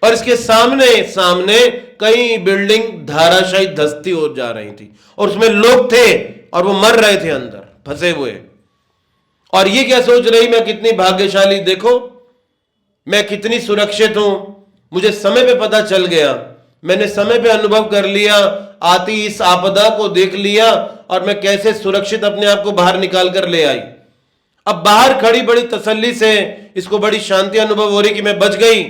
S1: और इसके सामने कई बिल्डिंग धाराशायी धंसती हो जा रही थी, और उसमें लोग थे और वो मर रहे थे अंदर फंसे हुए। और ये क्या सोच रही, मैं कितनी भाग्यशाली, देखो मैं कितनी सुरक्षित हूं, मुझे समय पे पता चल गया, मैंने समय पे अनुभव कर लिया, आती इस आपदा को देख लिया और मैं कैसे सुरक्षित अपने आप को बाहर निकाल कर ले आई। अब बाहर खड़ी बड़ी तसल्ली से इसको बड़ी शांति अनुभव हो रही कि मैं बच गई,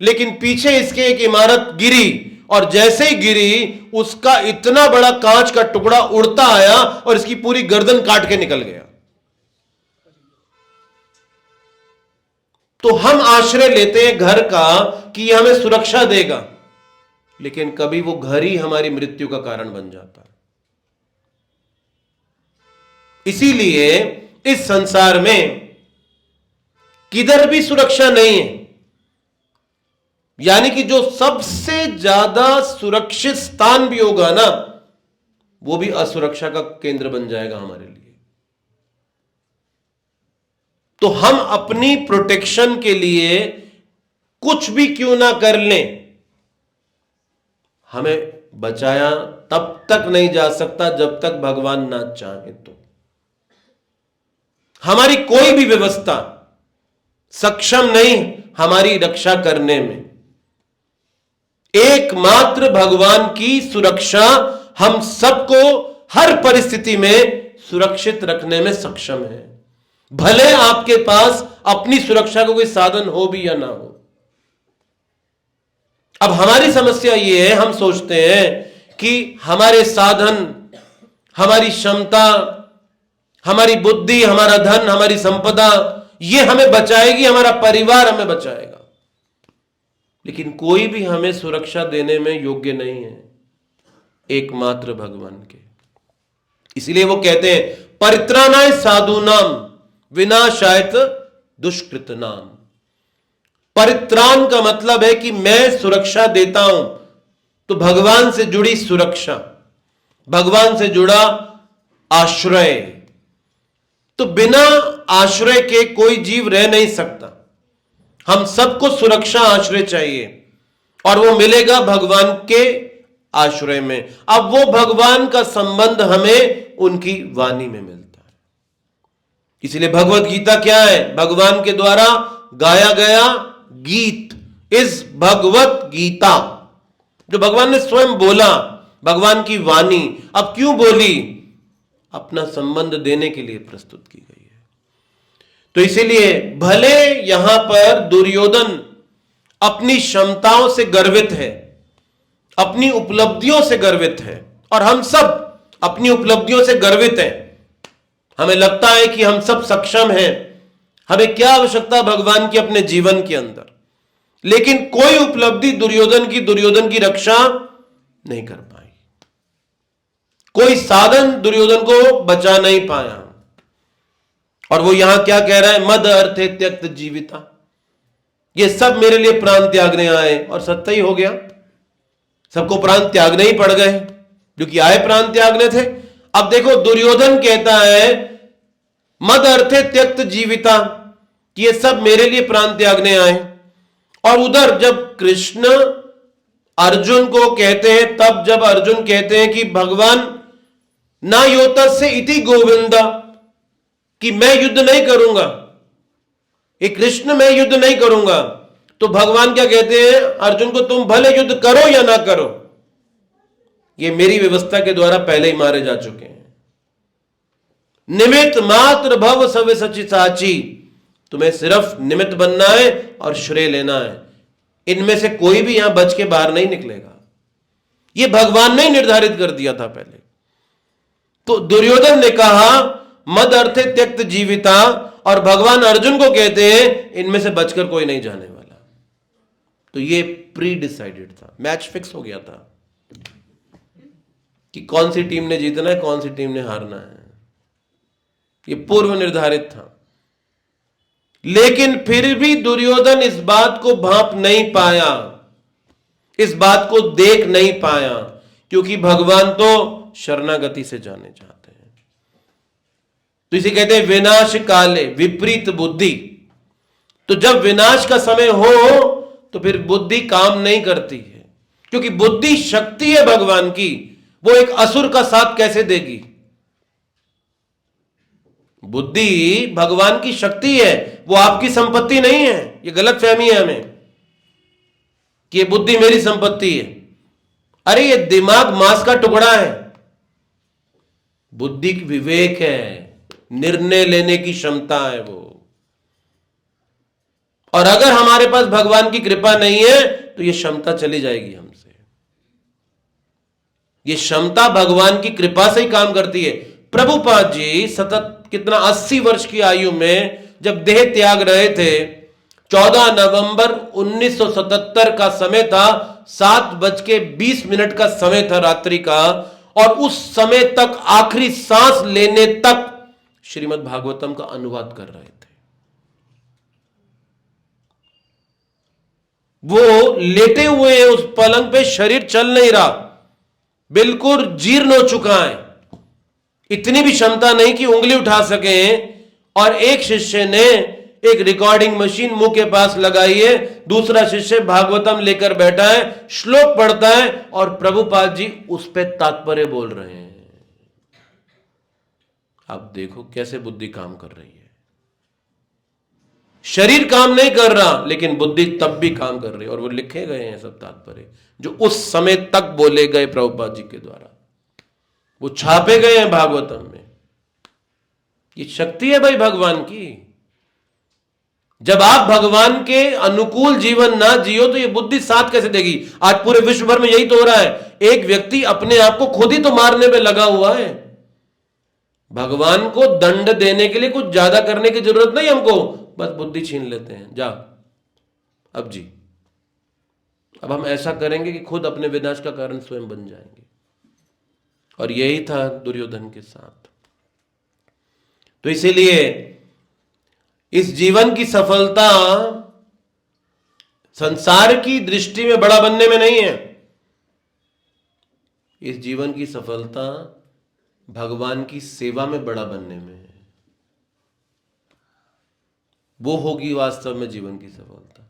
S1: लेकिन पीछे इसके एक इमारत गिरी और जैसे ही गिरी उसका इतना बड़ा कांच का टुकड़ा उड़ता आया और इसकी पूरी गर्दन काट के निकल गया। तो हम आश्रय लेते हैं घर का कि यह हमें सुरक्षा देगा, लेकिन कभी वो घर ही हमारी मृत्यु का कारण बन जाता है। इसीलिए इस संसार में किधर भी सुरक्षा नहीं है, यानी कि जो सबसे ज्यादा सुरक्षित स्थान भी होगा ना, वो भी असुरक्षा का केंद्र बन जाएगा हमारे लिए। तो हम अपनी प्रोटेक्शन के लिए कुछ भी क्यों ना कर लें, हमें बचाया तब तक नहीं जा सकता जब तक भगवान ना चाहे। तो हमारी कोई भी व्यवस्था सक्षम नहीं हमारी रक्षा करने में। एकमात्र भगवान की सुरक्षा हम सबको हर परिस्थिति में सुरक्षित रखने में सक्षम है, भले आपके पास अपनी सुरक्षा का कोई साधन हो भी या ना हो। अब हमारी समस्या यह है, हम सोचते हैं कि हमारे साधन, हमारी क्षमता, हमारी बुद्धि, हमारा धन, हमारी संपदा ये हमें बचाएगी, हमारा परिवार हमें बचाएगा, लेकिन कोई भी हमें सुरक्षा देने में योग्य नहीं है, एकमात्र भगवान के। इसलिए वो कहते हैं परित्राणाय साधूनाम विनाशायत दुष्कृतनाम। परित्राण का मतलब है कि मैं सुरक्षा देता हूं, तो भगवान से जुड़ी सुरक्षा, भगवान से जुड़ा आश्रय। तो बिना आश्रय के कोई जीव रह नहीं सकता। हम सबको सुरक्षा आश्रय चाहिए और वो मिलेगा भगवान के आश्रय में। अब वो भगवान का संबंध हमें उनकी वाणी में मिलता है। इसलिए भगवत गीता क्या है? भगवान के द्वारा गाया गया गीत, इस भगवत गीता जो भगवान ने स्वयं बोला, भगवान की वाणी। अब क्यों बोली? अपना संबंध देने के लिए प्रस्तुत की गई है। तो इसीलिए भले यहां पर दुर्योधन अपनी क्षमताओं से गर्वित है, अपनी उपलब्धियों से गर्वित है, और हम सब अपनी उपलब्धियों से गर्वित हैं। हमें लगता है कि हम सब सक्षम हैं, हमें क्या आवश्यकता भगवान की अपने जीवन के अंदर। लेकिन कोई उपलब्धि दुर्योधन की रक्षा नहीं कर पाई, कोई साधन दुर्योधन को बचा नहीं पाया। और वो यहां क्या कह रहा है? मद अर्थे त्यक्त जीविता, ये सब मेरे लिए प्राण त्यागने आए। और सत्य ही हो गया, सबको प्राण त्यागने ही पड़ गए, जो कि आए प्राण त्यागने थे। अब देखो दुर्योधन कहता है मद अर्थे त्यक्त जीविता, ये सब मेरे लिए प्राण त्यागने आए। और उधर जब कृष्ण अर्जुन को कहते हैं, तब जब अर्जुन कहते हैं कि भगवान ना योतस्य इति गोविंदा, कि मैं युद्ध नहीं करूंगा, ये कृष्ण मैं युद्ध नहीं करूंगा, तो भगवान क्या कहते हैं अर्जुन को? तुम भले युद्ध करो या ना करो, ये मेरी व्यवस्था के द्वारा पहले ही मारे जा चुके हैं। निमित्त मात्र भव सव्य सचि साची, तुम्हें सिर्फ निमित्त बनना है और श्रेय लेना है। इनमें से कोई भी यहां बच के बाहर नहीं निकलेगा, ये भगवान ने निर्धारित कर दिया था पहले। तो दुर्योधन ने कहा मद अर्थे त्यक्त जीविता, और भगवान अर्जुन को कहते हैं इनमें से बचकर कोई नहीं जाने वाला। तो ये प्री डिसाइडेड था, मैच फिक्स हो गया था कि कौन सी टीम ने जीतना है, कौन सी टीम ने हारना है, ये पूर्व निर्धारित था। लेकिन फिर भी दुर्योधन इस बात को भांप नहीं पाया, इस बात को देख नहीं पाया, क्योंकि भगवान तो शरणागति से जाने चाहते हैं। तो इसे कहते हैं विनाश काले विपरीत बुद्धि। तो जब विनाश का समय हो तो फिर बुद्धि काम नहीं करती है, क्योंकि बुद्धि शक्ति है भगवान की, वो एक असुर का साथ कैसे देगी? बुद्धि भगवान की शक्ति है, वो आपकी संपत्ति नहीं है। ये गलत फहमी है हमें कि ये बुद्धि मेरी संपत्ति है। अरे ये दिमाग मांस का टुकड़ा है, बुद्धि विवेक है, निर्णय लेने की क्षमता है वो। और अगर हमारे पास भगवान की कृपा नहीं है तो ये क्षमता चली जाएगी हमसे। ये क्षमता भगवान की कृपा से ही काम करती है। प्रभुपाद जी सतत कितना 80 वर्ष की आयु में जब देह त्याग रहे थे, 14 नवंबर 1977 का समय था, 7:20 का समय था रात्रि का, और उस समय तक आखिरी सांस लेने तक श्रीमद् भागवतम का अनुवाद कर रहे थे। वो लेटे हुए हैं उस पलंग पे, शरीर चल नहीं रहा, बिल्कुल जीर्ण हो चुका है, इतनी भी क्षमता नहीं कि उंगली उठा सके। और एक शिष्य ने एक रिकॉर्डिंग मशीन मुंह के पास लगाई है, दूसरा शिष्य भागवतम लेकर बैठा है, श्लोक पढ़ता है और प्रभुपाद जी उस पे तात्पर्य बोल रहे हैं। आप देखो कैसे बुद्धि काम कर रही है। शरीर काम नहीं कर रहा लेकिन बुद्धि तब भी काम कर रही है, और वो लिखे गए हैं सब तात्पर्य जो उस समय तक बोले गए प्रभुपाद जी के द्वारा, वो छापे गए हैं भागवतम में। ये शक्ति है भाई भगवान की। जब आप भगवान के अनुकूल जीवन ना जियो तो ये बुद्धि साथ कैसे देगी? आज पूरे विश्व भर में यही तो हो रहा है, एक व्यक्ति अपने आप को खुद ही तो मारने में लगा हुआ है। भगवान को दंड देने के लिए कुछ ज्यादा करने की जरूरत नहीं हमको, बस बुद्धि छीन लेते हैं। जा अब जी, अब हम ऐसा करेंगे कि खुद अपने विनाश का कारण स्वयं बन जाएंगे। और यही था दुर्योधन के साथ। तो इसीलिए इस जीवन की सफलता संसार की दृष्टि में बड़ा बनने में नहीं है। इस जीवन की सफलता भगवान की सेवा में बड़ा बनने में है। वो होगी वास्तव में जीवन की सफलता।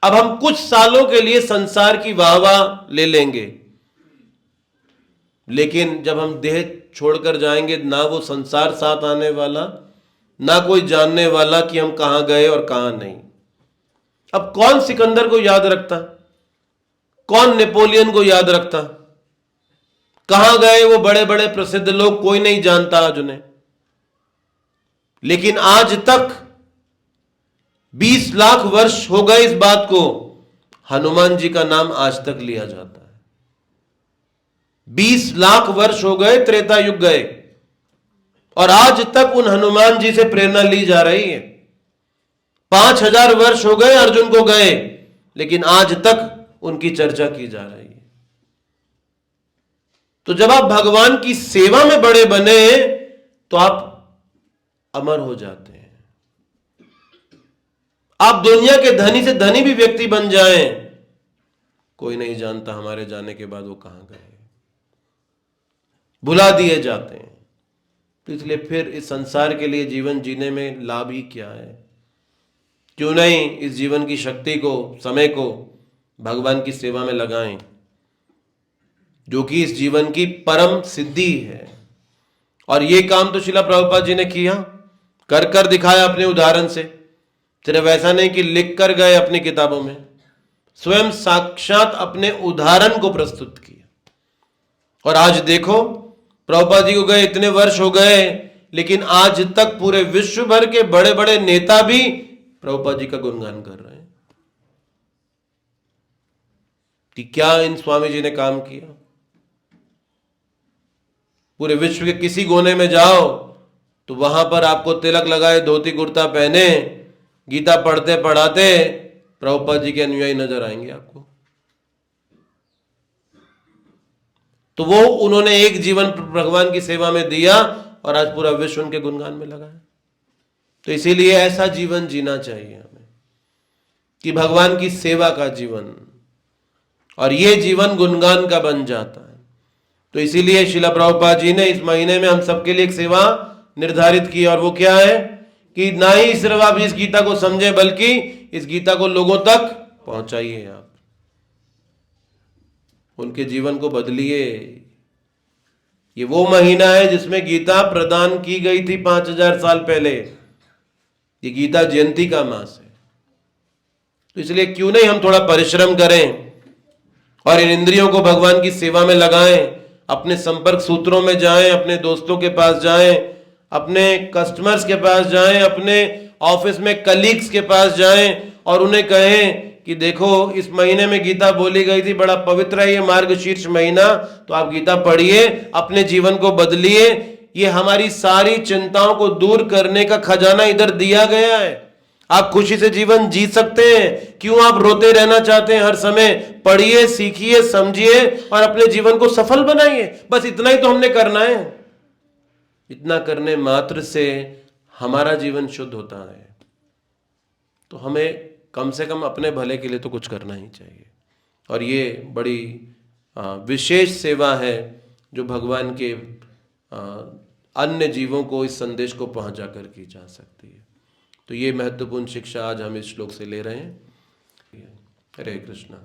S1: अब हम कुछ सालों के लिए संसार की वाहवाह ले लेंगे, लेकिन जब हम देह छोड़कर जाएंगे, ना वो संसार साथ आने वाला, ना कोई जानने वाला कि हम कहां गए और कहां नहीं। अब कौन सिकंदर को याद रखता, कौन नेपोलियन को याद रखता, कहां गए वो बड़े बड़े प्रसिद्ध लोग, कोई नहीं जानता आज उन्हें। लेकिन आज तक 20 लाख वर्ष हो गए इस बात को, हनुमान जी का नाम आज तक लिया जाता है। 20 लाख वर्ष हो गए, त्रेता युग गए, और आज तक उन हनुमान जी से प्रेरणा ली जा रही है। 5000 वर्ष हो गए अर्जुन को गए, लेकिन आज तक उनकी चर्चा की जा रही है। तो जब आप भगवान की सेवा में बड़े बने तो आप अमर हो जाते हैं। आप दुनिया के धनी से धनी भी व्यक्ति बन जाएं, कोई नहीं जानता हमारे जाने के बाद वो कहां गए, भुला दिए जाते हैं। तो इसलिए फिर इस संसार के लिए जीवन जीने में लाभ ही क्या है? क्यों नहीं इस जीवन की शक्ति को, समय को भगवान की सेवा में लगाएं, जो कि इस जीवन की परम सिद्धि है। और ये काम तो शिला प्रभुपाद जी ने किया, कर कर दिखाया अपने उदाहरण से। सिर्फ ऐसा नहीं कि लिख कर गए अपनी किताबों में, स्वयं साक्षात अपने उदाहरण को प्रस्तुत किया। और आज देखो प्रभुपाद जी को गए इतने वर्ष हो गए, लेकिन आज तक पूरे विश्व भर के बड़े बड़े नेता भी प्रभुपाद जी का गुणगान कर रहे हैं कि क्या इन स्वामी जी ने काम किया। पूरे विश्व के किसी कोने में जाओ तो वहां पर आपको तिलक लगाए, धोती कुर्ता पहने, गीता पढ़ते पढ़ाते प्रभुपाद जी के अनुयायी नजर आएंगे आपको। तो वो उन्होंने एक जीवन भगवान की सेवा में दिया और आज पूरा विश्व उनके गुणगान में लगा है। तो इसीलिए ऐसा जीवन जीना चाहिए हमें कि भगवान की सेवा का जीवन, और ये जीवन गुणगान का बन जाता है। तो इसीलिए शिला प्रभुपाद जी ने इस महीने में हम सबके लिए एक सेवा निर्धारित की, और वो क्या है कि ना ही सिर्फ आप इस गीता को समझे, बल्कि इस गीता को लोगों तक पहुंचाइए, आप उनके जीवन को बदलिए। ये वो महीना है जिसमें गीता प्रदान की गई थी 5000 साल पहले। ये गीता जयंती का मास है। तो इसलिए क्यों नहीं हम थोड़ा परिश्रम करें और इन इंद्रियों को भगवान की सेवा में लगाएं, अपने संपर्क सूत्रों में जाएं, अपने दोस्तों के पास जाएं, अपने कस्टमर्स के पास जाएं, अपने ऑफिस में कलीग्स के पास जाएं और उन्हें कहें कि देखो इस महीने में गीता बोली गई थी, बड़ा पवित्र है ये मार्गशीर्ष महीना, तो आप गीता पढ़िए, अपने जीवन को बदलिए। ये हमारी सारी चिंताओं को दूर करने का खजाना इधर दिया गया है। आप खुशी से जीवन जी सकते हैं। क्यों आप रोते रहना चाहते हैं हर समय? पढ़िए, सीखिए, समझिए और अपने जीवन को सफल बनाइए। बस इतना ही तो हमने करना है। इतना करने मात्र से हमारा जीवन शुद्ध होता है। तो हमें कम से कम अपने भले के लिए तो कुछ करना ही चाहिए। और ये बड़ी विशेष सेवा है जो भगवान के अन्य जीवों को इस संदेश को पहुंचा कर की जा सकती है। तो ये महत्वपूर्ण शिक्षा आज हम इस श्लोक से ले रहे हैं। हरे कृष्णा।